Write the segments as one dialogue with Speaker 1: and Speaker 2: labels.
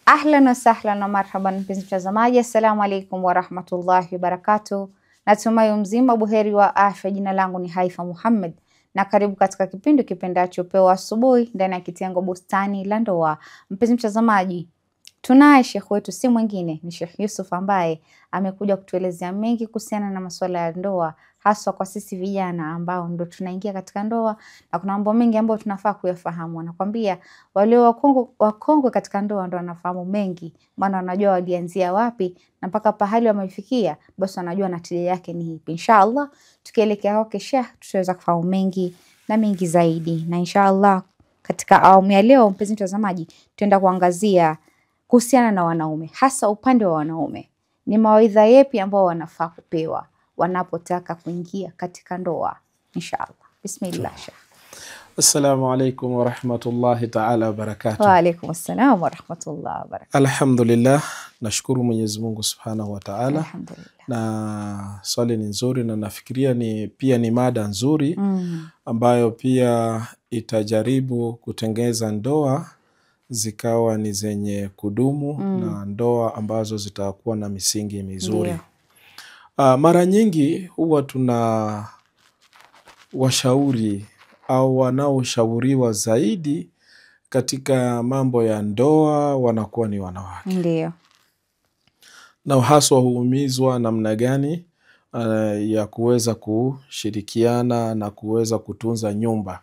Speaker 1: Ahlan wa sahlan wa marhaban mpenzi mtazamaji, assalamu alaikum wa rahmatullahi wa barakatuh. Natumai mzima buheri wa afya. Jina langu ni Haifa Muhammad na karibu katika kipindi kipendacho Pewa Asubuhi ndani ya kitengo Bustani la Ndoa. Mpenzi mtazamaji, tunaye Sheikh wetu si mwingine ni Sheikh Yusuf ambaye amekuja kutuelezea mengi kuhusiana na masuala ya ndoa, haswa kwa sisi vijana ambao ndo tunaingia katika ndoa, na kuna mambo mengi ambayo tunafaa kuyafahamu. Anakuambia wale wakongwe katika ndoa ndo wanafahamu mengi, maana wanajua walianzia wapi na mpaka pahali wamefikia, basi wanajua natija yake ni ipi. Inshallah tukielekea kwake Sheikh tutaweza kufahamu mengi na mengi zaidi, na inshallah katika awamu ya leo mpenzi mtazamaji tutaenda kuangazia kuhusiana na wanaume, hasa upande wa wanaume. Ni mawaidha yepi ambao wanafaa kupewa wanapotaka kuingia katika ndoa? Inshallah. Bismillah Sheikh.
Speaker 2: Assalamu alaikum wa rahmatullahi ta'ala wa barakatuh.
Speaker 1: Wa alaikum assalam wa rahmatullahi wa barakatuh.
Speaker 2: Alhamdulillah, nashukuru Mwenyezi Mungu Subhanahu wa Ta'ala.
Speaker 1: Alhamdulillah.
Speaker 2: Na swali ni nzuri na nafikiria pia ni mada nzuri ambayo pia itajaribu kutengeza ndoa zikawa ni zenye kudumu na ndoa ambazo zitakuwa na misingi mizuri. Mara nyingi huwa tuna washauri au wanaoshauriwa zaidi katika mambo ya ndoa wanakuwa ni wanawake.
Speaker 1: Ndio.
Speaker 2: Na haswa huumizwa namna gani ya kuweza kushirikiana na kuweza kutunza nyumba.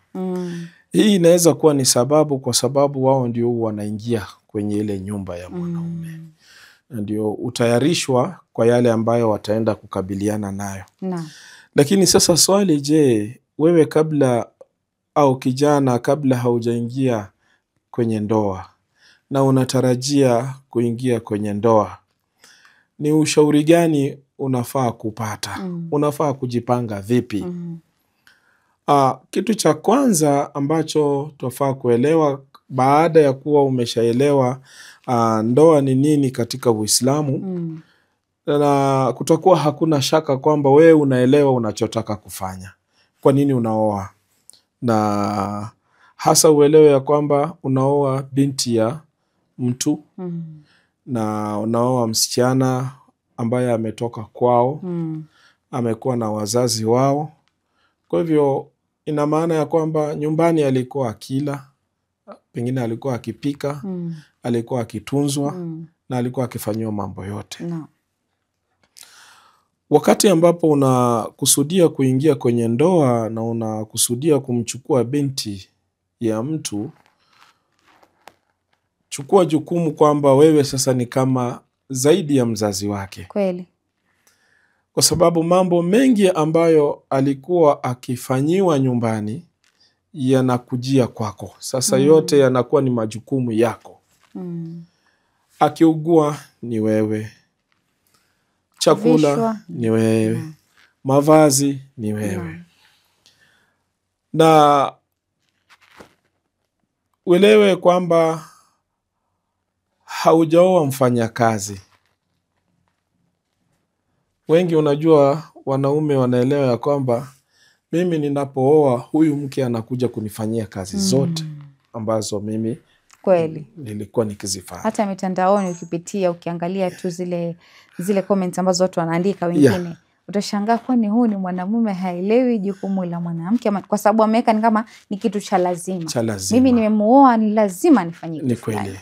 Speaker 2: Hii inaweza kuwa ni sababu, kwa sababu wao ndio wanaingia kwenye ile nyumba ya mwanaume. Ndio utayarishwa kwa yale ambayo wataenda kukabiliana nayo. Lakini sasa swali, je, wewe kabla au kijana kabla haujaingia kwenye ndoa na unatarajia kuingia kwenye ndoa, ni ushauri gani unafaa kupata? Unafaa kujipanga vipi? Kitu cha kwanza ambacho tufaa kuelewa baada ya kuwa umeshaelewa ndoa ni nini katika Uislamu, na kutakuwa hakuna shaka kwamba wewe unaelewa unachotaka kufanya. Kwa nini unaoa? Na hasa uelewe ya kwamba unaoa binti ya mtu na unaoa msichana ambaye ametoka kwao, amekuwa na wazazi wao. Kwa hivyo ina maana ya kwamba nyumbani alikuwa akila, pengine alikuwa akipika, alikuwa akitunzwa na alikuwa akifanyiwa mambo yote. Wakati ambapo unakusudia kuingia kwenye ndoa na unakusudia kumchukua binti ya mtu, chukua jukumu kwamba wewe sasa ni kama zaidi ya mzazi wake.
Speaker 1: Kweli.
Speaker 2: Kwa sababu mambo mengi ambayo alikuwa akifanyiwa nyumbani yanakujia kwako. Sasa yote yanakuwa ni majukumu yako. Akiugua ni wewe. Chakula Vishwa ni wewe. Mavazi ni wewe. Na uelewe kwamba haujaoa mfanyakazi. Wengi unajua wanaume wanaelewa ya kwamba mimi ninapooa huyu mke anakuja kunifanyia kazi zote ambazo mimi
Speaker 1: kweli
Speaker 2: nilikuwa nikizifanya.
Speaker 1: Hata mitandaoni ukipitia ukiangalia tu zile comments ambazo watu wanaandika wengine, utashangaa kwani huyu ni mwanamume haelewi jukumu la mwanamke, kwa sababu ameweka ni kama ni kitu cha lazima. Mimi nimemuoa ni lazima nifanyike.
Speaker 2: Ni kweli.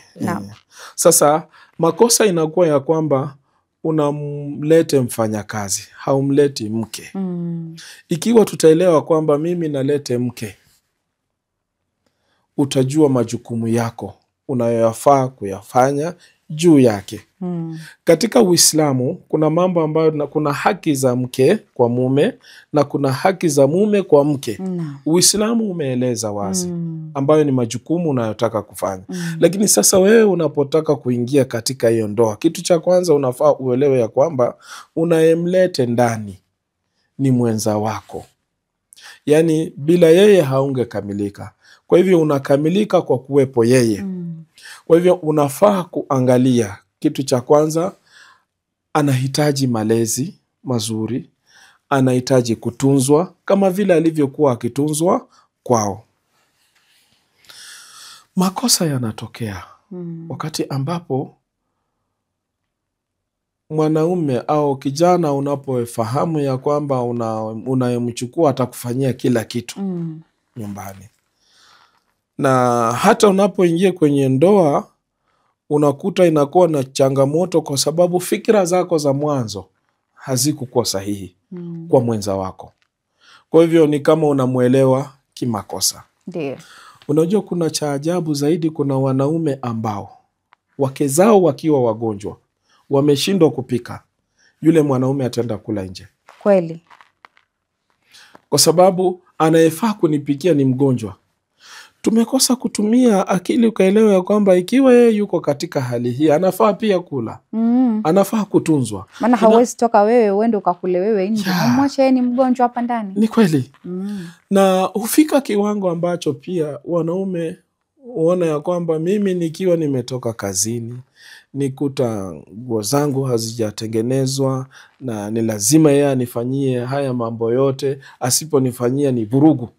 Speaker 2: Sasa makosa inakuwa ya kwamba unamlete mfanyakazi, haumleti mke. Ikiwa tutaelewa kwamba mimi nalete mke, utajua majukumu yako unayoyafaa kuyafanya juu yake. Katika Uislamu kuna mambo ambayo, kuna haki za mke kwa mume na kuna haki za mume kwa mke. Uislamu umeeleza wazi ambayo ni majukumu unayotaka kufanya. Lakini sasa wewe unapotaka kuingia katika hiyo ndoa, kitu cha kwanza unafaa uelewe ya kwamba unayemlete ndani ni mwenza wako. Yani bila yeye haungekamilika. Kwa hivyo unakamilika kwa kuwepo yeye. Kwa hivyo unafaa kuangalia, kitu cha kwanza anahitaji malezi mazuri, anahitaji kutunzwa kama vile alivyokuwa akitunzwa kwao. Makosa yanatokea Wakati ambapo mwanaume au kijana unapofahamu ya kwamba unayemchukua atakufanyia kila kitu nyumbani, na hata unapoingia kwenye ndoa unakuta inakuwa na changamoto kwa sababu fikira zako za mwanzo hazikukuwa sahihi kwa mwenza wako. Kwa hivyo ni kama unamuelewa kimakosa.
Speaker 1: Ndio.
Speaker 2: Unajua kuna cha ajabu zaidi, kuna wanaume ambao wake zao wakiwa wagonjwa, wameshindwa kupika, yule mwanaume ataenda kula nje.
Speaker 1: Kweli.
Speaker 2: Kwa sababu anayefaa kunipikia ni mgonjwa. Tumekosa kutumia akili ukaelewa ya kwamba ikiwa yeye yuko katika hali hii, anafaa pia kula. Anafaa kutunzwa.
Speaker 1: Maana hauwezi toka wewe uende ukakule wewe nje. Mwache yeye ni mgonjwa hapa ndani.
Speaker 2: Ni kweli. Na hufika kiwango ambacho pia wanaume huona ya kwamba mimi nikiwa nimetoka kazini, nikuta nguo zangu hazijatengenezwa na ni lazima yeye anifanyie haya mambo yote, asiponifanyia ni vurugu.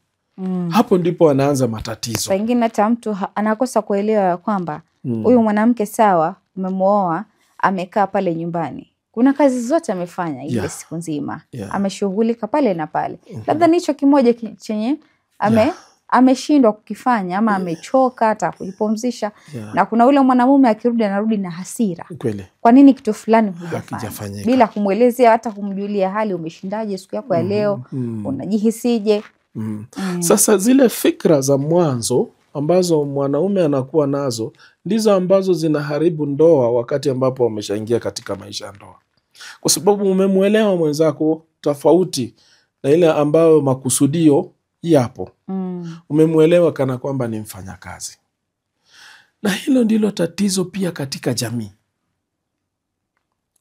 Speaker 2: Hapo ndipo anaanza matatizo.
Speaker 1: Saa ingine hata mtu anakosa kuelewa ya kwamba huyu mwanamke sawa, umemuoa, amekaa pale nyumbani, kuna kazi zote amefanya ile siku nzima, ameshughulika pale na pale, labda nicho kimoja chenye ameshindwa kukifanya ama amechoka hata kujipumzisha, na kuna ule mwanamume akirudi anarudi na hasira.
Speaker 2: Kweli.
Speaker 1: Kwa nini kitu fulani hujafanya? Bila kumuelezea hata kumjulia hali, umeshindaje siku yako ya leo, unajihisije?
Speaker 2: Sasa zile fikra za mwanzo ambazo mwanaume anakuwa nazo ndizo ambazo zinaharibu ndoa wakati ambapo wameshaingia katika maisha ya ndoa, kwa sababu umemuelewa mwenzako tofauti na ile ambayo makusudio yapo. Umemuelewa kana kwamba ni mfanyakazi, na hilo ndilo tatizo pia katika jamii.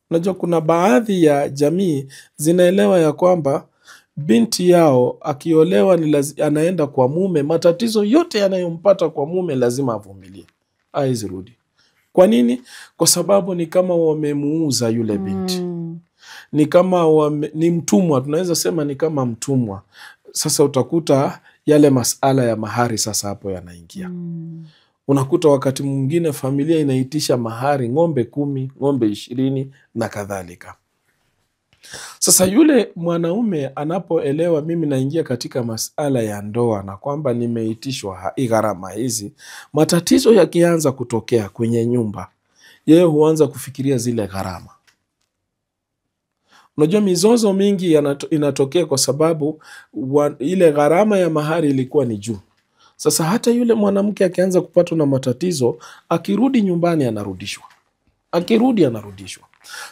Speaker 2: Unajua kuna baadhi ya jamii zinaelewa ya kwamba binti yao akiolewa anaenda kwa mume, matatizo yote yanayompata kwa mume lazima avumilie, aizirudi. Kwa nini? Kwa sababu ni kama wamemuuza yule binti. Ni kama ni mtumwa, tunaweza sema ni kama mtumwa. Sasa utakuta yale masala ya mahari sasa hapo yanaingia. Unakuta wakati mwingine familia inaitisha mahari ng'ombe 10, ng'ombe 20 na kadhalika. Sasa yule mwanaume anapoelewa mimi naingia katika masala ya ndoa na kwamba nimeitishwa gharama hizi, matatizo yakianza kutokea kwenye nyumba, yeye huanza kufikiria zile gharama. Unajua mizozo mingi inatokea kwa sababu ile gharama ya mahari ilikuwa ni juu. Sasa hata yule mwanamke akianza kupatwa na matatizo, akirudi nyumbani anarudishwa. Akirudi anarudishwa.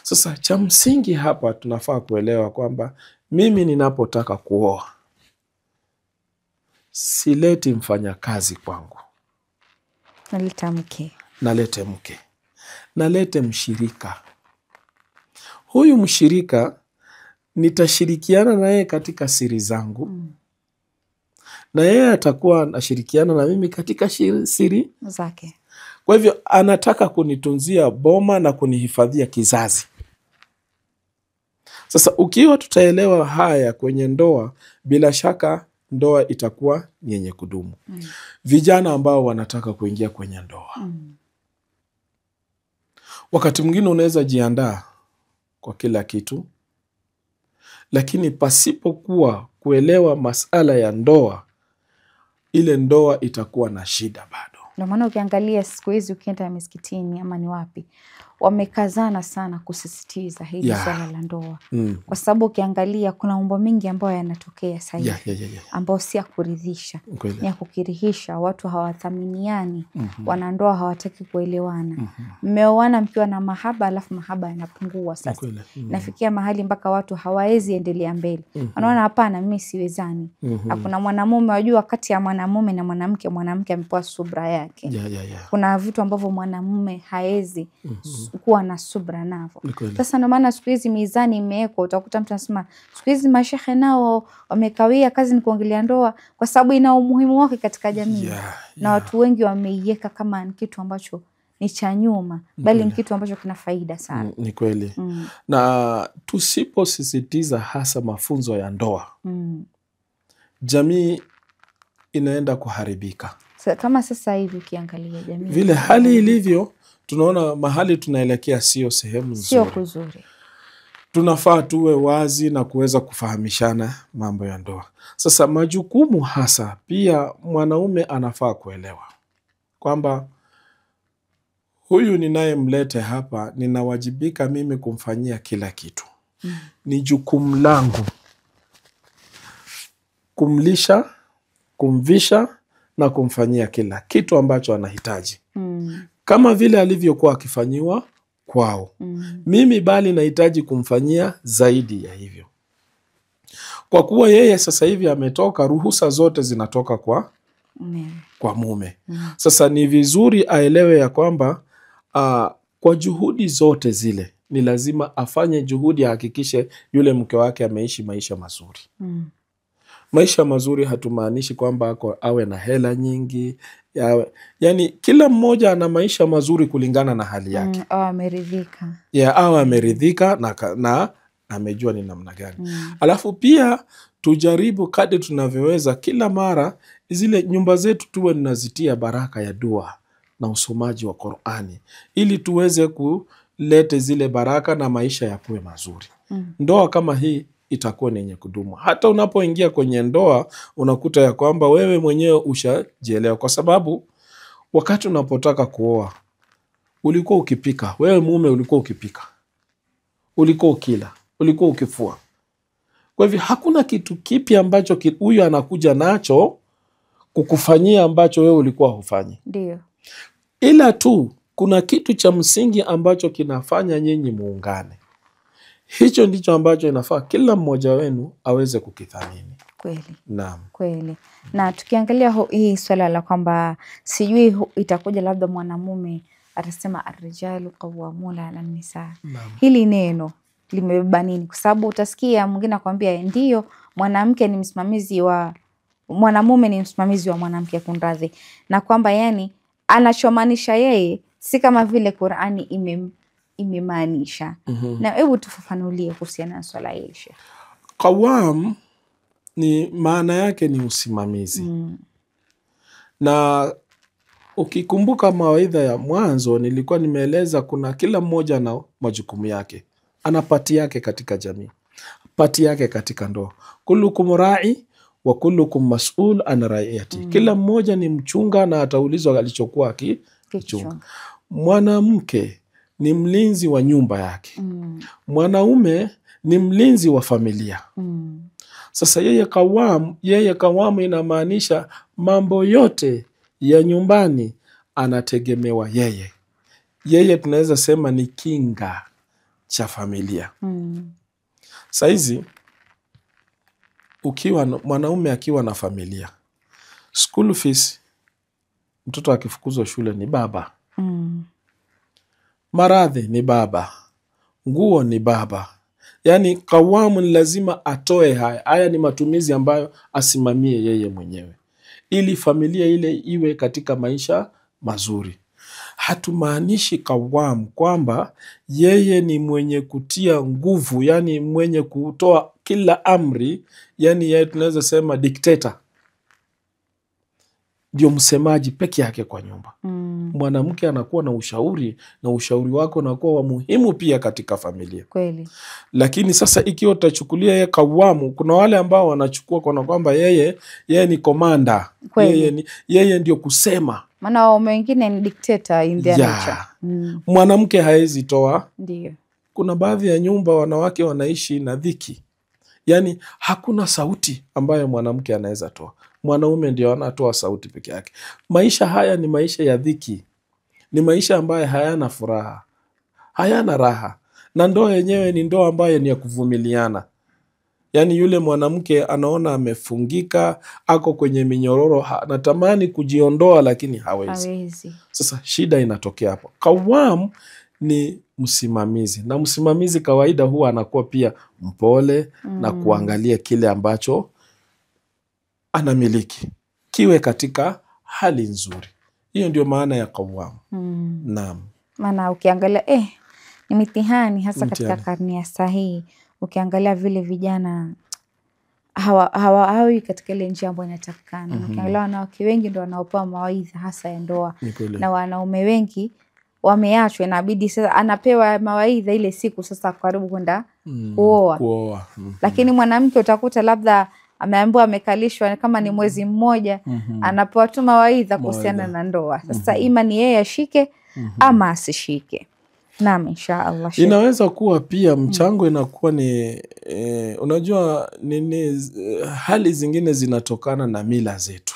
Speaker 2: Sasa cha msingi hapa tunafaa kuelewa kwamba mimi ninapotaka kuoa, sileti mfanyakazi kwangu. Nalete mke. Nalete mshirika. Huyu mshirika nitashirikiana na yeye katika siri zangu. Na yeye atakuwa anashirikiana na mimi katika siri
Speaker 1: zake.
Speaker 2: Kwa hivyo anataka kunitunzia boma na kunihifadhia kizazi. Sasa ukiwa tutaelewa haya kwenye ndoa, bila shaka ndoa itakuwa yenye kudumu. Vijana ambao wanataka kuingia kwenye ndoa, wakati mwingine unaweza jiandaa kwa kila kitu, lakini pasipokuwa kuelewa masala ya ndoa, ile ndoa itakuwa na shida bado.
Speaker 1: Ndio maana ukiangalia siku hizi ukienda misikitini ama ni wapi, wamekazana sana kusisitiza hili swala la ndoa. Kwa sababu ukiangalia kuna mambo mengi ambayo yanatokea sasa hivi ambao si ya kuridhisha, ni ya kukirihisha. Watu hawathaminiani, wanandoa hawataki kuelewana. Mmeoana mkiwa na mahaba, alafu mahaba yanapungua sasa. Nafikia mahali mpaka watu hawawezi endelea mbele. Wanaona hapana, mimi siwezani. Hakuna mwanamume, wajua kati ya mwanamume na mwanamke, mwanamke amepewa subra yake. Kuna vitu ambavyo mwanamume haezi kuwa na subra navo. Sasa ndio maana siku hizi mizani imewekwa. Utakuta mtu anasema siku hizi mashehe nao wamekawia, kazi ni kuongelea ndoa, kwa sababu ina umuhimu wake katika jamii. Na watu wengi wameiweka kama ni kitu ambacho ni cha nyuma, bali ni kitu ambacho kina faida sana.
Speaker 2: Ni kweli. Na tusiposisitiza hasa mafunzo ya ndoa, jamii inaenda kuharibika.
Speaker 1: Kama sasa hivi ukiangalia jamii
Speaker 2: vile hali ilivyo, tunaona mahali tunaelekea sio sehemu nzuri.
Speaker 1: sio kuzuri.
Speaker 2: Tunafaa tuwe wazi na kuweza kufahamishana mambo ya ndoa. Sasa majukumu hasa pia mwanaume anafaa kuelewa kwamba huyu ninayemlete hapa ninawajibika mimi kumfanyia kila kitu. Ni jukumu langu kumlisha, kumvisha na kumfanyia kila kitu ambacho anahitaji. Kama vile alivyokuwa akifanyiwa kwao. Mimi bali nahitaji kumfanyia zaidi ya hivyo. Kwa kuwa yeye sasa hivi ametoka, ruhusa zote zinatoka kwa mume. Sasa ni vizuri aelewe ya kwamba kwa juhudi zote zile ni lazima afanye juhudi ahakikishe yule mke wake ameishi maisha mazuri. Maisha mazuri hatumaanishi kwamba awe na hela nyingi. Yani kila mmoja ana maisha mazuri kulingana na hali yake.
Speaker 1: Ameridhika.
Speaker 2: Awe ameridhika na amejua ni namna gani. Alafu pia tujaribu kadri tunavyoweza kila mara zile nyumba zetu tuwe tunazitia baraka ya dua na usomaji wa Qur'ani ili tuweze kulete zile baraka na maisha yakuwe mazuri. Ndoa kama hii itakuwa ni yenye kudumu. Hata unapoingia kwenye ndoa unakuta ya kwamba wewe mwenyewe ushajielewa, kwa sababu wakati unapotaka kuoa ulikuwa ukipika, wewe mume ulikuwa ukipika, ulikuwa ukila, ulikuwa ukifua. Kwa hivyo hakuna kitu kipi ambacho huyu anakuja nacho kukufanyia ambacho wewe ulikuwa hufanyi.
Speaker 1: Ndio.
Speaker 2: Ila tu kuna kitu cha msingi ambacho kinafanya nyinyi muungane. Hicho ndicho ambacho inafaa kila mmoja wenu aweze kukithamini.
Speaker 1: Kweli.
Speaker 2: Naam.
Speaker 1: Kweli. Na tukiangalia hii swala la kwamba sijui itakuja labda mwanamume atasema ar-rijalu qawwamuna 'ala an-nisa. Hili neno limebeba nini? Kwa sababu utasikia mwingine akwambia ndio mwanamke ni msimamizi wa mwanamume ni msimamizi wa mwanamke, kunradhi. Na kwamba yani anachomaanisha yeye si kama vile Qur'ani imemaanisha. Na hebu tufafanulie kuhusiana na swala hili Sheikh.
Speaker 2: Qawwam ni maana yake ni usimamizi. Na ukikumbuka mawaidha ya mwanzo nilikuwa nimeeleza kuna kila mmoja na majukumu yake. Ana pati yake katika jamii, pati yake katika ndoa. Kullukum ra'i wa kullukum mas'ul an ra'iyati. Kila mmoja ni mchunga na ataulizwa alichokuwa akichunga. Mwanamke ni mlinzi wa nyumba yake. Mwanaume ni mlinzi wa familia. Sasa yeye kawamu inamaanisha mambo yote ya nyumbani anategemewa yeye. Yeye tunaweza sema ni kinga cha familia. Saizi mwanaume akiwa na familia, school fees, mtoto akifukuzwa shule ni baba. Maradhi ni baba. Nguo ni baba. Yani kawamu ni lazima atoe haya. Haya ni matumizi ambayo asimamie yeye mwenyewe, ili familia ile iwe katika maisha mazuri. Hatumaanishi kawamu kwamba yeye ni mwenye kutia nguvu, yani mwenye kutoa kila amri, yani yeye tunaweza sema dikteta. Ndio msemaji peke yake kwa nyumba. Mwanamke anakuwa na ushauri, na ushauri wako unakuwa wa muhimu pia katika familia.
Speaker 1: Kweli.
Speaker 2: Lakini sasa ikiwa utachukulia yeye kawamu, kuna wale ambao wanachukua kwa kwamba yeye ni komanda. Yeye ndio kusema.
Speaker 1: Maana wao wengine ni dictator in their nature.
Speaker 2: Mwanamke haezi toa.
Speaker 1: Ndio.
Speaker 2: Kuna baadhi ya nyumba wanawake wanaishi na dhiki. Yani hakuna sauti ambayo mwanamke anaweza toa. Mwanaume ndio anatoa sauti peke yake. Maisha haya ni maisha ya dhiki. Ni maisha ambayo hayana furaha, hayana raha. Na ndoa yenyewe ni ndoa ambayo ni ya kuvumiliana. Yani yule mwanamke anaona amefungika, ako kwenye minyororo, anatamani kujiondoa lakini hawezi. Sasa shida inatokea hapo. Kawamu ni msimamizi, na msimamizi kawaida huwa anakuwa pia mpole na kuangalia kile ambacho anamiliki kiwe katika hali nzuri. Hiyo ndio maana ya kawamu. Naam.
Speaker 1: Maana ukiangalia ni mitihani hasa katika karne ya sahihi. Ukiangalia vile vijana hawawi katika ile njia ambayo inatakikana. Ukiangalia wanawake wengi ndio wanaopewa mawaidha hasa ya ndoa, na wanaume wengi wameachwa, inabidi sasa anapewa mawaidha ile siku sasa karibu kwenda kuoa. Lakini mwanamke utakuta labda ameambiwa, amekalishwa kama ni mwezi mmoja, anapewa tu mawaidha kuhusiana na ndoa. Sasa ima ni yeye ashike ama asishike. Naam, inshallah.
Speaker 2: Inaweza kuwa pia mchango inakuwa ni unajua nini, hali zingine zinatokana na mila zetu.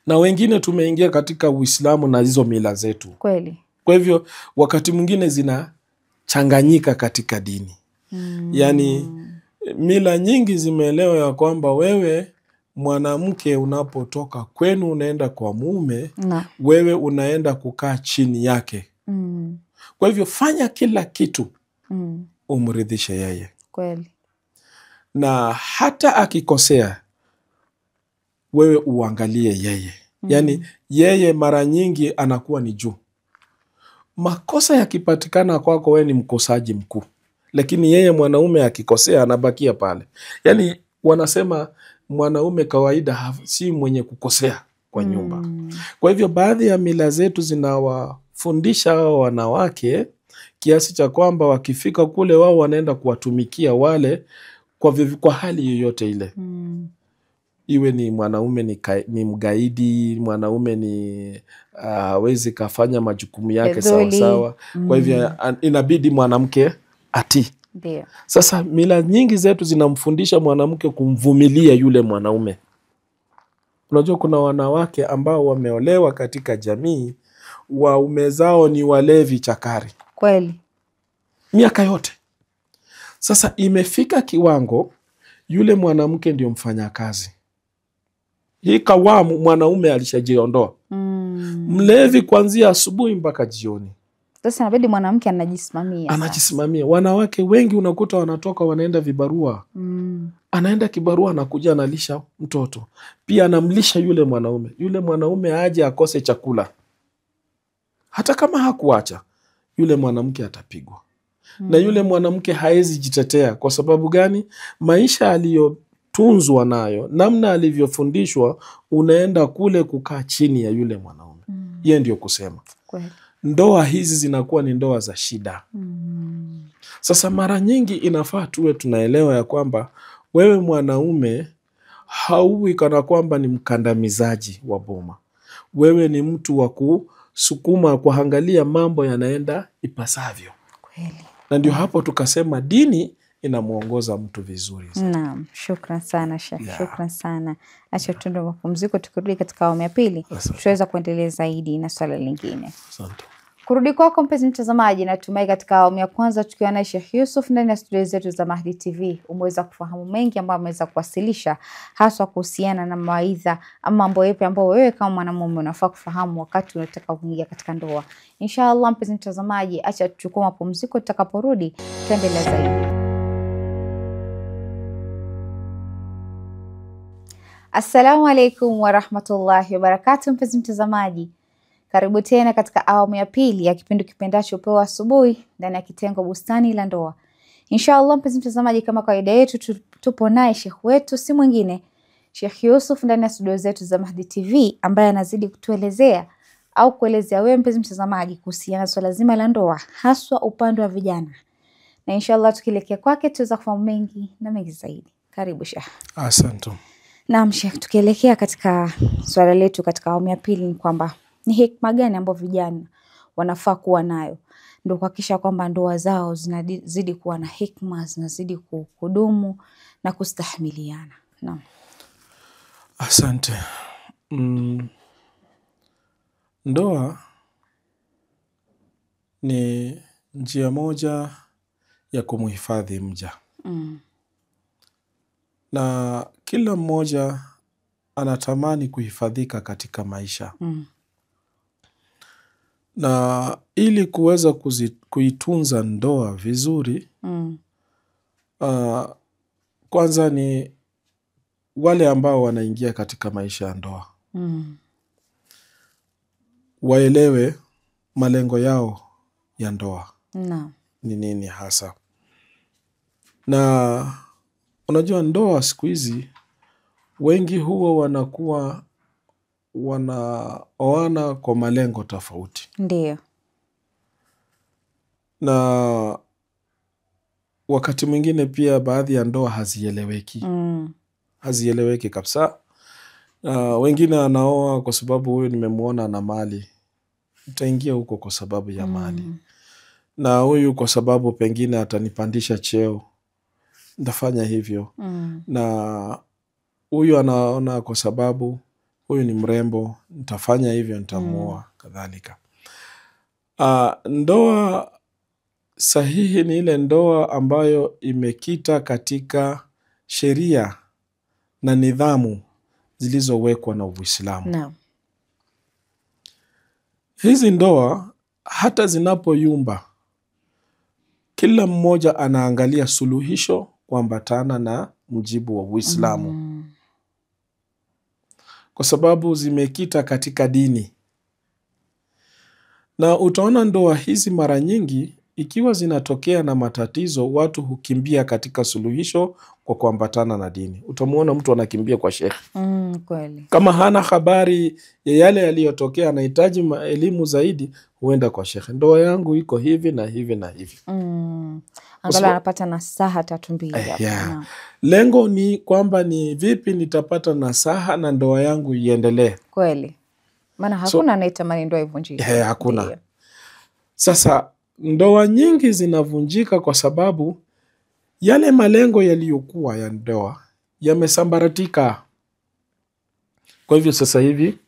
Speaker 2: Na wengine tumeingia katika Uislamu na hizo mila zetu.
Speaker 1: Kweli.
Speaker 2: Kwa hivyo wakati mwingine zinachanganyika katika dini. Yaani mila nyingi zimeelewa ya kwamba wewe mwanamke unapotoka kwenu unaenda kwa mume, wewe unaenda kukaa chini yake. Kwa hivyo fanya kila kitu umridhishe yeye.
Speaker 1: Kweli.
Speaker 2: Na hata akikosea wewe uangalie yeye. Yaani yeye mara nyingi anakuwa ni juu. Makosa yakipatikana kwako wewe ni mkosaji mkuu. Lakini yeye mwanaume akikosea anabakia pale. Yaani wanasema mwanaume kawaida si mwenye kukosea kwa nyumba. Kwa hivyo baadhi ya mila zetu zinawafundisha hao wanawake kiasi cha kwamba wakifika kule wao wanaenda kuwatumikia wale kwa hali yoyote ile. Iwe ni mwanaume ni mgaidi, mwanaume ni hawezi kafanya majukumu yake sawa sawa. Kwa hivyo inabidi mwanamke atii.
Speaker 1: Ndio.
Speaker 2: Sasa mila nyingi zetu zinamfundisha mwanamke kumvumilia yule mwanaume. Unajua kuna wanawake ambao wameolewa katika jamii, waume zao ni walevi chakari.
Speaker 1: Kweli.
Speaker 2: Miaka yote. Sasa imefika kiwango yule mwanamke ndio mfanya kazi. Hii kawamu mwanaume alishajiondoa. Mlevi kuanzia asubuhi mpaka jioni.
Speaker 1: Sasa inabidi mwanamke anajisimamia.
Speaker 2: Anajisimamia. Wanawake wengi unakuta wanatoka wanaenda vibarua. Anaenda kibarua, anakuja analisha mtoto. Pia anamlisha yule mwanaume. Yule mwanaume aje akose chakula. Hata kama hakuacha, yule mwanamke atapigwa. Na yule mwanamke haezi jitetea. Kwa sababu gani? Maisha aliyotunzwa nayo, namna alivyofundishwa, unaenda kule kukaa chini ya yule mwanaume. Yeye ndio kusema.
Speaker 1: Kweli. Ndoa
Speaker 2: hizi zinakuwa ni ndoa za shida. Sasa mara nyingi inafaa tuwe tunaelewa ya kwamba wewe mwanaume hauwi kana kwamba ni mkandamizaji wa boma. Wewe ni mtu wa kusukuma, kuangalia mambo yanaenda ipasavyo.
Speaker 1: Kweli.
Speaker 2: Na ndio hapo tukasema dini inamuongoza mtu vizuri.
Speaker 1: Naam, shukran sana Sheikh. Shukran sana. Acha tuende mapumziko, tukirudi katika awamu ya pili tutaweza kuendelea zaidi na swala lingine.
Speaker 2: Asante.
Speaker 1: Kurudi kwako mpenzi mtazamaji, natumai katika awamu ya kwanza tukiwa na Sheikh Yusuf ndani ya studio zetu za Mahdi TV umeweza kufahamu mengi ambayo ameweza kuwasilisha, haswa kuhusiana na mawaidha ama mambo yapi ambayo wewe kama mwanamume unafaa kufahamu wakati unataka kuingia katika ndoa. Inshallah mpenzi mtazamaji, acha tuchukue mapumziko, tutakaporudi tuendelee zaidi. Assalamu alaikum wa rahmatullahi wa barakatuh mpenzi mtazamaji. Karibu tena katika awamu ya pili ya kipindi kipendacho Pewa Asubuhi ndani ya kitengo Bustani la Ndoa. Inshallah mpenzi mtazamaji, kama kawaida yetu tupo naye Sheikh wetu si mwingine Sheikh Yusuf ndani ya studio zetu za Mahdi TV, ambaye anazidi kutuelezea au kuelezea wewe mpenzi mtazamaji kuhusiana na swala zima la ndoa, haswa upande wa vijana. Na inshallah tukielekea kwake tuweza kufahamu mengi na mengi zaidi. Karibu Sheikh.
Speaker 2: Asante.
Speaker 1: Naam Sheikh, tukielekea katika swala letu katika awamu ya pili ni kwamba ni hekima gani ambayo vijana wanafaa kuwa nayo ndio kuhakikisha kwamba ndoa zao zinazidi kuwa na hekima, zinazidi kudumu na kustahimiliana. Naam.
Speaker 2: Asante. Ndoa ni njia moja ya kumhifadhi mja. Na kila mmoja anatamani kuhifadhika katika maisha. Na ili kuweza kuitunza ndoa vizuri, kwanza ni wale ambao wanaingia katika maisha ya ndoa. Waelewe malengo yao ya ndoa.
Speaker 1: Naam.
Speaker 2: Ni nini hasa. Na Unajua ndoa siku hizi wengi huwa wanakuwa wanaoana kwa malengo tofauti,
Speaker 1: Ndio.
Speaker 2: na wakati mwingine pia baadhi ya ndoa hazieleweki. Hazieleweki kabisa. Wengine anaoa kwa sababu huyu nimemuona na mali, nitaingia huko kwa sababu ya mali, na huyu kwa sababu pengine atanipandisha cheo, nitafanya hivyo. Na huyu anaona kwa sababu huyu ni mrembo, nitafanya hivyo, nitamuoa kadhalika. Ndoa sahihi ni ile ndoa ambayo imekita katika sheria na nidhamu zilizowekwa na Uislamu.
Speaker 1: Naam.
Speaker 2: Hizi ndoa hata zinapoyumba, kila mmoja anaangalia suluhisho kuambatana na mjibu wa Uislamu. Kwa sababu zimekita katika dini. Na utaona ndoa hizi mara nyingi ikiwa zinatokea na matatizo, watu hukimbia katika suluhisho kwa kuambatana na dini. Utamuona mtu anakimbia kwa shekhi.
Speaker 1: Kweli.
Speaker 2: Kama hana habari ya yale yaliyotokea, anahitaji elimu zaidi, huenda kwa shekhi. Ndoa yangu iko hivi na hivi na hivi.
Speaker 1: Angalau anapata nasaha 3-2 hapo.
Speaker 2: Yeah. Lengo ni kwamba ni vipi nitapata nasaha na ndoa yangu iendelee.
Speaker 1: Kweli. Maana hakuna anayetamani ndoa ivunjike.
Speaker 2: Hakuna.
Speaker 1: Ndiyo.
Speaker 2: Sasa ndoa nyingi zinavunjika kwa sababu yale malengo yaliyokuwa ya ndoa yamesambaratika. Kwa hivyo sasa hivi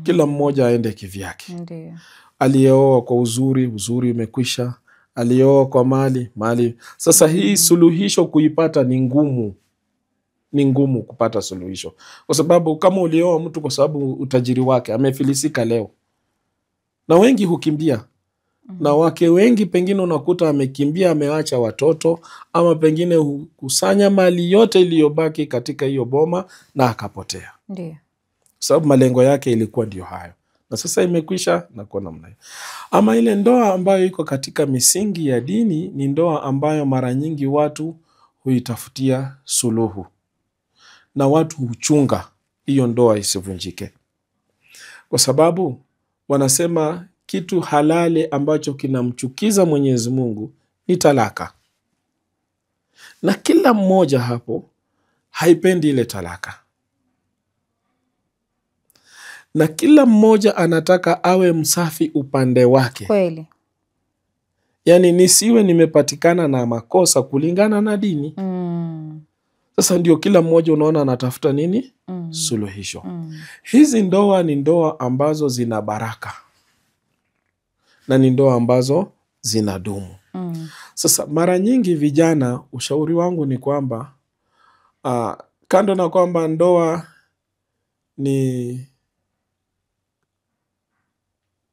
Speaker 2: kila mmoja aende kivyake.
Speaker 1: Ndiyo.
Speaker 2: Aliyeoa kwa uzuri umekwisha. Aliyeoa kwa mali. Sasa hii suluhisho kuipata ni ngumu. Ni ngumu kupata suluhisho. Kwa sababu kama ulioa mtu kwa sababu utajiri wake, amefilisika leo, na wengi hukimbia. Na wake wengi pengine unakuta amekimbia, ameacha watoto, ama pengine hukusanya mali yote iliyobaki katika hiyo boma na akapotea.
Speaker 1: Ndiyo.
Speaker 2: Sababu malengo yake ilikuwa ndio hayo, na sasa imekwisha na kwa namna hiyo. Ama ile ndoa ambayo iko katika misingi ya dini ni ndoa ambayo mara nyingi watu huitafutia suluhu, na watu huchunga hiyo ndoa isivunjike, kwa sababu wanasema kitu halali ambacho kinamchukiza Mwenyezi Mungu ni talaka, na kila mmoja hapo haipendi ile talaka, na kila mmoja anataka awe msafi upande wake.
Speaker 1: Kweli.
Speaker 2: Yani nisiwe nimepatikana na makosa kulingana na dini. Sasa ndio kila mmoja unaona anatafuta nini? Suluhisho. Hizi ndoa ni ndoa ambazo zina baraka na ni ndoa ambazo zinadumu. Sasa mara nyingi vijana, ushauri wangu ni kwamba kando na kwamba ndoa ni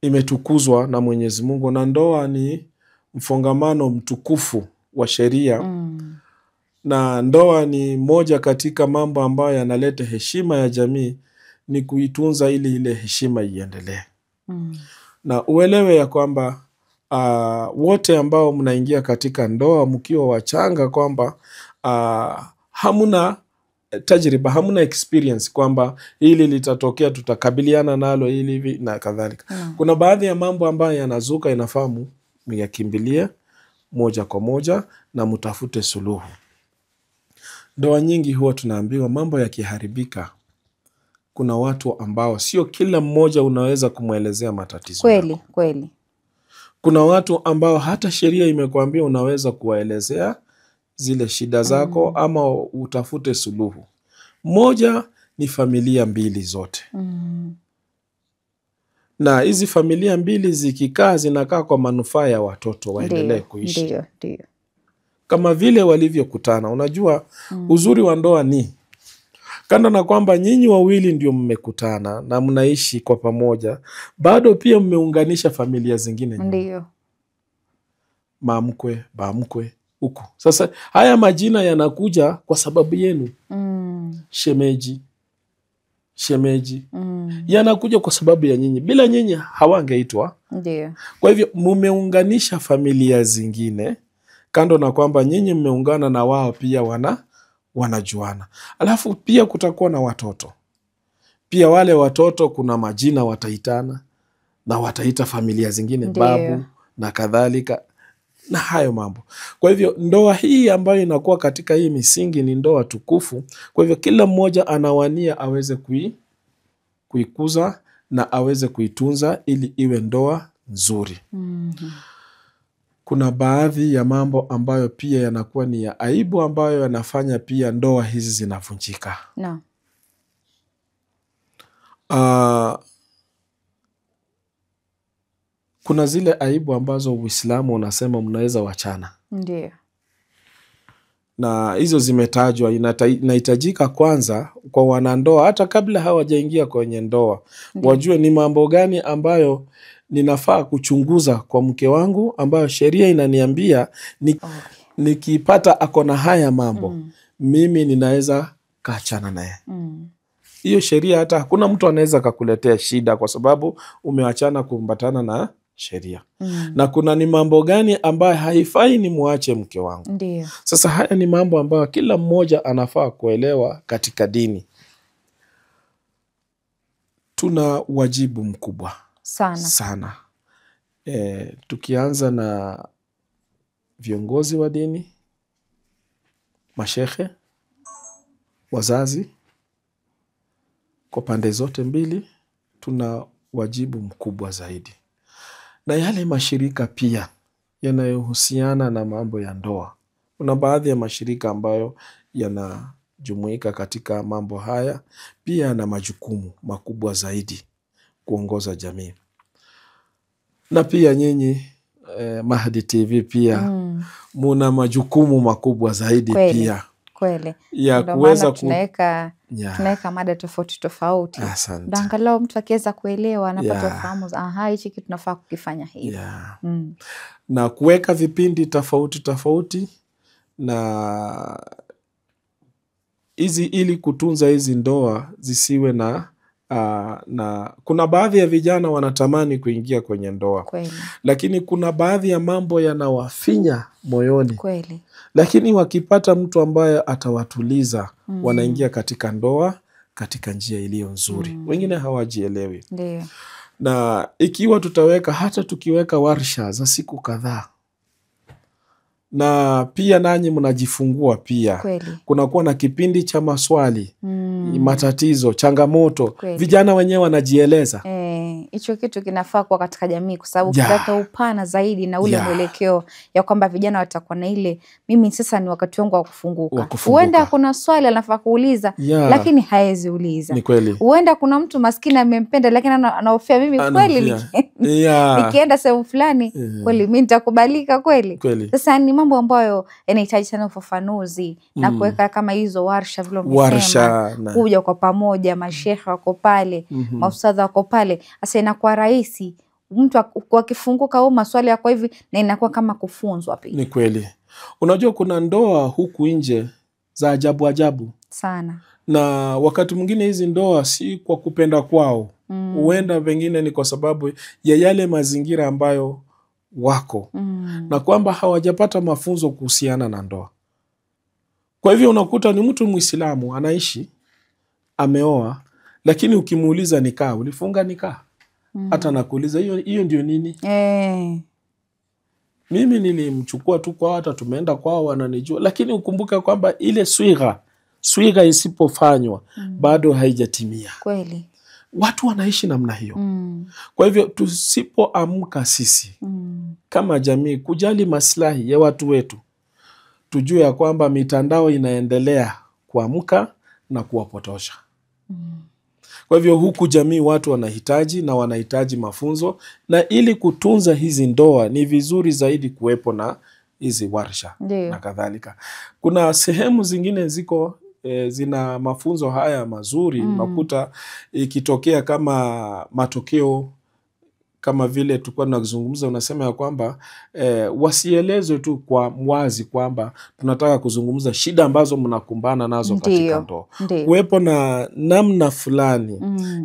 Speaker 2: imetukuzwa na Mwenyezi Mungu, na ndoa ni mfungamano mtukufu wa sheria, na ndoa ni moja katika mambo ambayo yanaleta heshima ya jamii, ni kuitunza ili ile heshima iendelee. Na uelewe ya kwamba wote ambao mnaingia katika ndoa mkiwa wachanga, kwamba hamuna tajriba, hamuna experience kwamba hili litatokea, tutakabiliana nalo hili hivi na kadhalika. Kuna baadhi ya mambo ambayo yanazuka, inafahamu yakimbilie moja kwa moja na mtafute suluhu. Ndoa nyingi huwa tunaambiwa mambo yakiharibika, kuna watu ambao sio kila mmoja unaweza kumwelezea matatizo.
Speaker 1: Kweli, kweli.
Speaker 2: Kuna watu ambao hata sheria imekuambia unaweza kuwaelezea zile shida zako ama utafute suluhu. Moja ni familia mbili zote. Na hizi familia mbili zikikaa, zinakaa kwa manufaa ya watoto waendelee kuishi.
Speaker 1: Ndiyo, ndiyo.
Speaker 2: Kama vile walivyokutana. Unajua uzuri wa ndoa ni kando na kwamba nyinyi wawili ndio mmekutana na mnaishi kwa pamoja, bado pia mmeunganisha familia zingine.
Speaker 1: Ndiyo.
Speaker 2: Mamkwe, bamkwe huko. Sasa haya majina yanakuja kwa sababu yenu. Shemeji, yanakuja kwa sababu ya nyinyi. Bila nyinyi hawangeitwa.
Speaker 1: Ndiyo.
Speaker 2: Kwa hivyo mumeunganisha familia zingine kando na kwamba nyinyi mmeungana na wao pia wanajuana. Alafu pia kutakuwa na watoto. Pia wale watoto kuna majina wataitana na wataita familia zingine babu na kadhalika na hayo mambo. Kwa hivyo ndoa hii ambayo inakuwa katika hii misingi ni ndoa tukufu. Kwa hivyo kila mmoja anawania aweze kuikuza na aweze kuitunza ili iwe ndoa nzuri. Kuna baadhi ya mambo ambayo pia yanakuwa ni ya aibu ambayo yanafanya pia ndoa hizi zinavunjika.
Speaker 1: No.
Speaker 2: Kuna zile aibu ambazo Uislamu unasema mnaweza wachana.
Speaker 1: Ndiyo.
Speaker 2: Na hizo zimetajwa, inahitajika kwanza kwa wanandoa hata kabla hawajaingia kwenye ndoa. Wajue ni mambo gani ambayo ninafaa kuchunguza kwa mke wangu ambayo sheria inaniambia nikipata akona haya mambo mimi ninaweza kaachana naye. Hiyo sheria hata hakuna mtu anaweza kakuletea shida kwa sababu umeachana kumbatana na sheria. Na kuna ni mambo gani ambayo haifai ni muache mke wangu.
Speaker 1: Ndiyo.
Speaker 2: Sasa haya ni mambo ambayo kila mmoja anafaa kuelewa katika dini. Tuna wajibu mkubwa sana. Tukianza na viongozi wa dini, mashehe, wazazi, kwa pande zote mbili tuna wajibu mkubwa zaidi. Na yale mashirika pia yanayohusiana na mambo ya ndoa. Kuna baadhi ya mashirika ambayo yanajumuika katika mambo haya pia na majukumu makubwa zaidi kuongoza jamii. Na pia nyinyi Mahdi TV pia muna majukumu makubwa zaidi pia.
Speaker 1: Kweli.
Speaker 2: Ya kuweza
Speaker 1: tunaweka mada tofauti tofauti. Ndio angalau mtu akiweza kuelewa anapata ufahamu hichi kitu tunafaa kukifanya hivi.
Speaker 2: Na kuweka vipindi tofauti tofauti na hizi ili kutunza hizi ndoa zisiwe na kuna baadhi ya vijana wanatamani kuingia kwenye ndoa.
Speaker 1: Kweli.
Speaker 2: Lakini kuna baadhi ya mambo yanawafinya moyoni.
Speaker 1: Kweli.
Speaker 2: Lakini wakipata mtu ambaye atawatuliza wanaingia katika ndoa katika njia iliyo nzuri. Wengine hawajielewi.
Speaker 1: Ndiyo.
Speaker 2: Na ikiwa tutaweka hata tukiweka warsha za siku kadhaa na pia nanyi mnajifungua pia.
Speaker 1: Kweli.
Speaker 2: Kunakuwa na kipindi cha maswali, matatizo, changamoto. Vijana wenyewe wanajieleza.
Speaker 1: Hicho kitu kinafaa kuwa katika jamii kwa sababu kuleta upana zaidi na ule mwelekeo ya kwamba vijana watakuwa na ile mimi sasa ni wakati wangu wa kufunguka. Huenda kuna swali anafaa kuuliza lakini haezi uliza.
Speaker 2: Ni kweli.
Speaker 1: Huenda kuna mtu maskini amempenda lakini anahofia mimi kweli nikienda sehemu fulani kweli mimi nitakubalika kweli. Sasa ni mambo ambayo yanahitaji sana ufafanuzi na kuweka kama hizo warsha vile umesema, kuja kwa pamoja, mashehe wako pale, maustadha wako pale. Sasa inakuwa rahisi mtu akifunguka au maswali yako hivi na inakuwa kama kufunzwa pia.
Speaker 2: Ni kweli. Unajua kuna ndoa huku nje za ajabu ajabu
Speaker 1: sana. Na
Speaker 2: wakati mwingine hizi ndoa si kwa kupenda kwao. Huenda pengine ni kwa sababu ya yale mazingira ambayo wako. Na kwamba hawajapata mafunzo kuhusiana na ndoa. Kwa hivyo unakuta ni mtu Muislamu anaishi, ameoa, lakini ukimuuliza nikaa, ulifunga nikaa? Hata nakuuliza hiyo ndio nini? Mimi nilimchukua tu kwa hata tumeenda kwao wananijua, lakini ukumbuka kwamba ile swiga isipofanywa bado haijatimia.
Speaker 1: Kweli.
Speaker 2: Watu wanaishi namna hiyo. Kwa hivyo tusipoamka sisi kama jamii kujali maslahi ya watu wetu, tujue ya kwamba mitandao inaendelea kuamka na kuwapotosha. Kwa hivyo huku jamii watu wanahitaji mafunzo, na ili kutunza hizi ndoa ni vizuri zaidi kuwepo na hizi warsha na kadhalika. Kuna sehemu zingine zina mafunzo haya mazuri. Unakuta ikitokea kama matokeo kama vile tulikuwa tunazungumza, unasema ya kwamba wasielezwe tu kwa wazi kwamba tunataka kuzungumza shida ambazo mnakumbana nazo katika ndoa. Kuwepo na namna fulani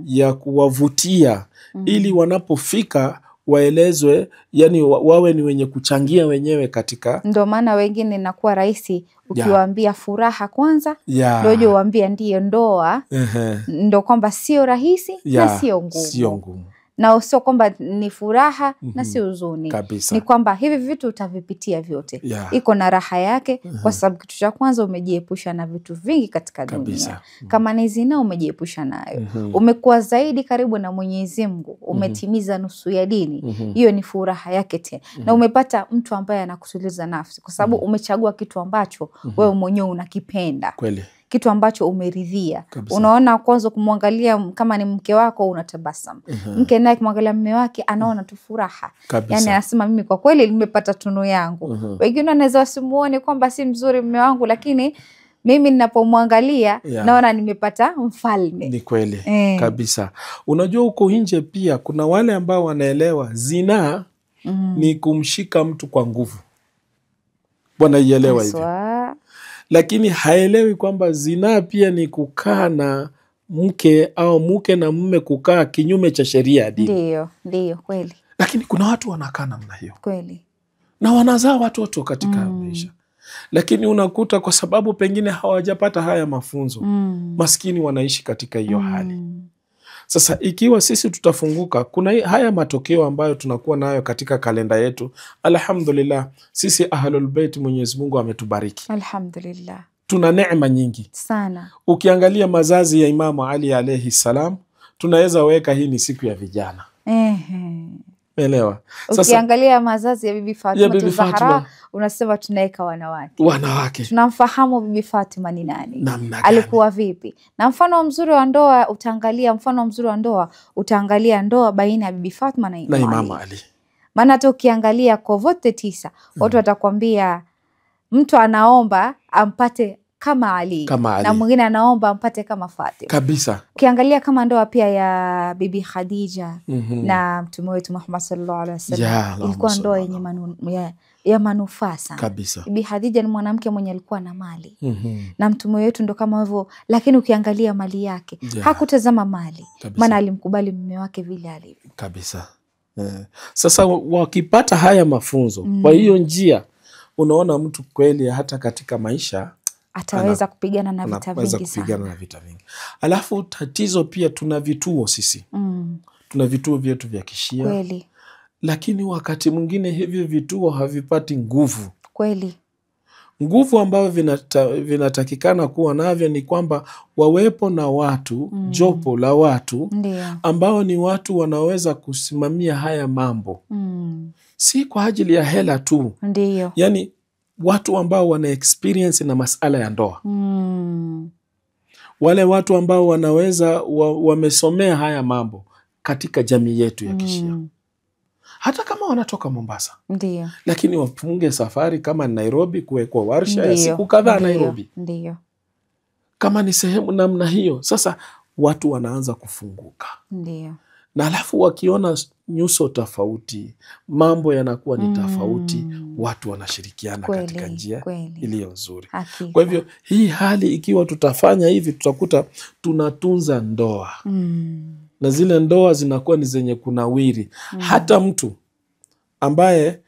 Speaker 2: ya kuwavutia ili wanapofika waelezwe, yani wawe ni wenye kuchangia wenyewe katika.
Speaker 1: Ndio maana wengine inakuwa rahisi ukiwaambia furaha kwanza, ndio uje uambie ndiyo ndoa. Ndio kwamba sio rahisi na sio ngumu. Na sio kwamba ni furaha na si huzuni. Ni kwamba hivi vitu utavipitia vyote. Iko na raha yake kwa sababu kitu cha kwanza umejiepusha na vitu vingi katika dunia. Kama ni zina umejiepusha nayo. Umekuwa zaidi karibu na Mwenyezi Mungu, umetimiza nusu ya dini. Hiyo ni furaha yake tena. Na umepata mtu ambaye anakutuliza nafsi kwa sababu umechagua kitu ambacho wewe mwenyewe unakipenda. Kweli. Kitu ambacho umeridhia. Unaona kwanza kumwangalia kama ni mke wako unatabasamu. Mke naye kumwangalia mume wake anaona tu furaha. Yani anasema mimi kwa kweli nimepata tunu yangu. Wengine wanaweza wasimuone kwamba si mzuri mume wangu, lakini mimi ninapomwangalia naona nimepata mfalme.
Speaker 2: Ni kweli. Kabisa. Unajua huko nje pia kuna wale ambao wanaelewa zina ni kumshika mtu kwa nguvu. Wanaielewa hivyo. Lakini haelewi kwamba zina pia ni kukaa na mke au mke na mume kukaa kinyume cha sheria ya dini.
Speaker 1: Ndio kweli.
Speaker 2: Lakini kuna watu wanakaa namna hiyo.
Speaker 1: Kweli.
Speaker 2: Na wanazaa watoto katika maisha. Lakini unakuta kwa sababu pengine hawajapata haya mafunzo, maskini wanaishi katika hiyo hali. Sasa ikiwa sisi tutafunguka, kuna haya matokeo ambayo tunakuwa nayo katika kalenda yetu. Alhamdulillah, sisi Ahlul Bait Mwenyezi Mungu ametubariki.
Speaker 1: Alhamdulillah.
Speaker 2: Tuna neema nyingi
Speaker 1: sana.
Speaker 2: Ukiangalia mazazi ya Imamu Ali alayhi salam, tunaweza weka hii ni siku ya vijana. Elewa.
Speaker 1: Sasa ukiangalia mazazi ya Bibi Fatima Zahra, unasema tunaweka wanawake. Tunamfahamu Bibi Fatima ni nani? Alikuwa vipi? Na mfano mzuri wa ndoa utaangalia ndoa baina ya Bibi Fatima na Imamu Ali. Maana hata ukiangalia kwa vote 9, watu watakwambia mtu anaomba ampate kama Ali. Na mwingine anaomba ampate kama Fatima.
Speaker 2: Kabisa.
Speaker 1: Ukiangalia kama ndoa pia ya Bibi Khadija na Mtume wetu Muhammad sallallahu alaihi wasallam, ilikuwa ndoa yenye manufaa sana.
Speaker 2: Kabisa.
Speaker 1: Bibi Khadija ni mwanamke mwenye alikuwa na mali. Na Mtume wetu ndo kama hivyo, lakini ukiangalia mali yake, hakutazama mali. Maana alimkubali mume wake vile alivyo.
Speaker 2: Kabisa. Sasa wakipata haya mafunzo, kwa hiyo njia, unaona mtu kweli hata katika maisha
Speaker 1: ataweza kupigana na vita vingi.
Speaker 2: Alafu tatizo pia tuna vituo sisi. Tuna vituo vyetu vya kishia.
Speaker 1: Kweli.
Speaker 2: Lakini wakati mwingine hivi vituo havipati nguvu.
Speaker 1: Kweli.
Speaker 2: Nguvu ambayo vinatakikana kuwa navyo ni kwamba wawepo na watu, jopo la watu ambao ni watu wanaweza kusimamia haya mambo. Si kwa ajili ya hela tu.
Speaker 1: Ndiyo.
Speaker 2: Yani watu ambao wana experience na masala ya ndoa. Wale watu ambao wanaweza wamesomea haya mambo katika jamii yetu ya kishia. Hata kama wanatoka Mombasa.
Speaker 1: Ndiyo.
Speaker 2: Lakini wafunge safari kama Nairobi, kuwekwa warsha ya siku kadhaa Nairobi.
Speaker 1: Ndiyo.
Speaker 2: Kama ni sehemu namna hiyo, sasa watu wanaanza kufunguka.
Speaker 1: Ndiyo.
Speaker 2: Na alafu wakiona nyuso tofauti, mambo yanakuwa ni tofauti, watu wanashirikiana katika njia iliyo nzuri. Kwa hivyo hii hali ikiwa tutafanya hivi, tutakuta tunatunza ndoa. Na zile ndoa zinakuwa ni zenye kunawiri. Hata mtu ambaye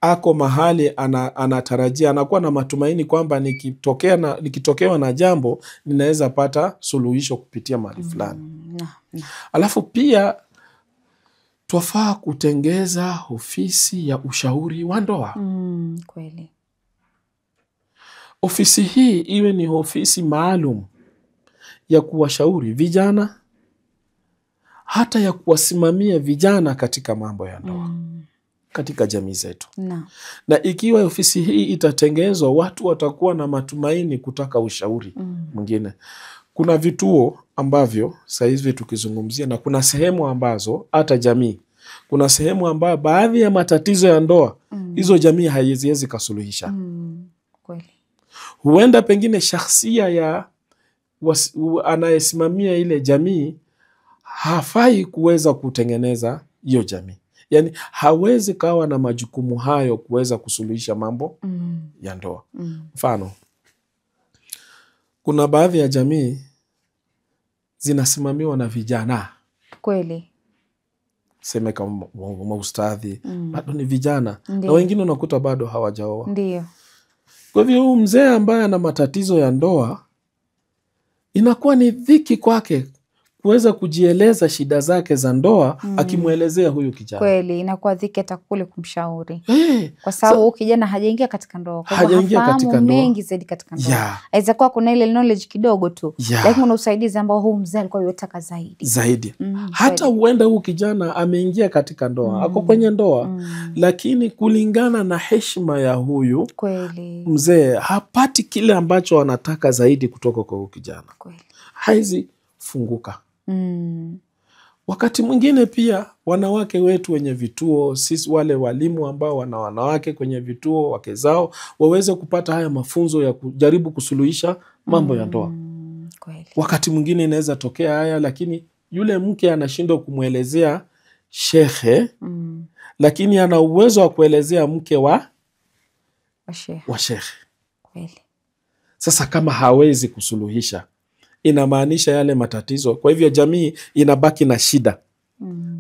Speaker 2: ako mahali anatarajia, anakuwa na matumaini kwamba nikitokewa na jambo ninaweza pata suluhisho kupitia mahali fulani. Alafu pia twafaa kutengeza ofisi ya ushauri wa ndoa.
Speaker 1: Kweli.
Speaker 2: Ofisi hii iwe ni ofisi maalum ya kuwashauri vijana, hata ya kuwasimamia vijana katika mambo ya ndoa katika jamii zetu. Na ikiwa ofisi hii itatengezwa, watu watakuwa na matumaini kutaka ushauri mwingine. Kuna vituo ambavyo sasa hivi tukizungumzia, na kuna sehemu ambazo hata jamii, kuna sehemu ambayo baadhi ya matatizo ya ndoa hizo jamii haiwezi kasuluhisha.
Speaker 1: Kweli.
Speaker 2: Huenda pengine shakhsia ya anayesimamia ile jamii hafai kuweza kutengeneza hiyo jamii. Yani hawezi kawa na majukumu hayo kuweza kusuluhisha mambo ya ndoa. Mfano, kuna baadhi ya jamii zinasimamiwa na vijana.
Speaker 1: Kweli.
Speaker 2: seme kama maustadhi, bado ni vijana.
Speaker 1: Ndiyo.
Speaker 2: Na wengine unakuta bado hawajaoa.
Speaker 1: Ndiyo.
Speaker 2: Kwa hivyo huyu mzee ambaye ana matatizo ya ndoa, inakuwa ni dhiki kwake kuweza kujieleza shida zake za ndoa, akimwelezea huyu kijana.
Speaker 1: Kweli, inakuwa dhiki hata kule kumshauri. Kwa sababu kijana hajaingia katika ndoa. Kwa hivyo hafahamu mengi zaidi katika ndoa. Aweza kuwa kuna ile knowledge kidogo tu. Lakini kuna usaidizi ambao huu mzee alikuwa yotaka zaidi.
Speaker 2: Hata huenda huu kijana ameingia katika ndoa, ako kwenye ndoa, lakini kulingana na heshima ya huyu mzee, hapati kile ambacho anataka zaidi kutoka kwa huyu kijana. Haizi funguka. Wakati mwingine pia wanawake wetu wenye vituo, sisi wale walimu ambao wana wanawake kwenye vituo, wake zao waweze kupata haya mafunzo ya kujaribu kusuluhisha mambo ya ndoa. Wakati mwingine inaweza tokea haya, lakini yule mke anashindwa kumwelezea shekhe, lakini ana uwezo wa kuelezea mke wa shekhe. Sasa kama hawezi kusuluhisha, inamaanisha yale matatizo. Kwa hivyo jamii inabaki na shida.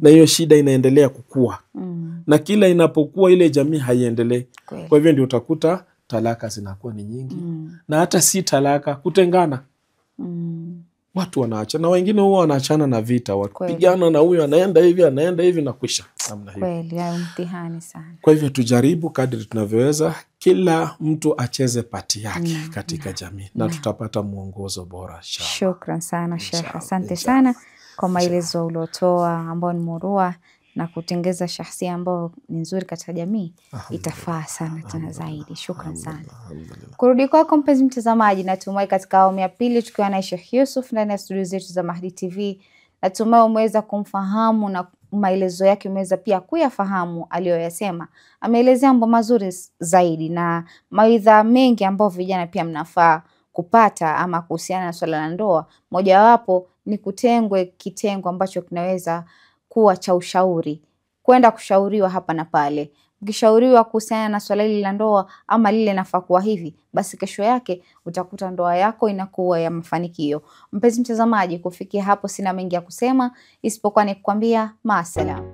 Speaker 2: Na hiyo shida inaendelea kukua. Na kila inapokuwa ile jamii haiendelei. Kwa hivyo ndio utakuta talaka zinakuwa ni nyingi. Na hata si talaka, kutengana. Watu wanaachana. Na wengine huwa wanaachana na vita. Wakipigana na huyu anaenda hivi na kwisha.
Speaker 1: Kweli, ya mtihani sana.
Speaker 2: Kwa hivyo tujaribu kadri tunavyoweza, kila mtu acheze pati yake katika jamii, na tutapata mwongozo bora.
Speaker 1: Shukran sana Sheikh, asante sana kwa maelezo uliotoa ambao ni murua na kutengeza shahsia ambao ni nzuri katika jamii. Itafaa sana tena zaidi. Shukran sana. Kurudi kwako mpenzi mtazamaji, natumai katika awamu ya pili tukiwa na Sheikh Yusuf ndani ya studio zetu za Mahdi TV, natumai umeweza kumfahamu na maelezo yake umeweza pia kuyafahamu aliyoyasema. Ameelezea mambo mazuri zaidi na mawaidha mengi ambayo vijana pia mnafaa kupata ama kuhusiana na swala la ndoa. Mojawapo ni kutengwe kitengo ambacho kinaweza kuwa cha ushauri, kwenda kushauriwa hapa na pale. Ukishauriwa kuhusiana na swala hili la ndoa ama lile nafaa kuwa hivi, basi kesho yake utakuta ndoa yako inakuwa ya mafanikio. Mpenzi mtazamaji, kufikia hapo sina mengi ya kusema isipokuwa ni kukwambia maasalam.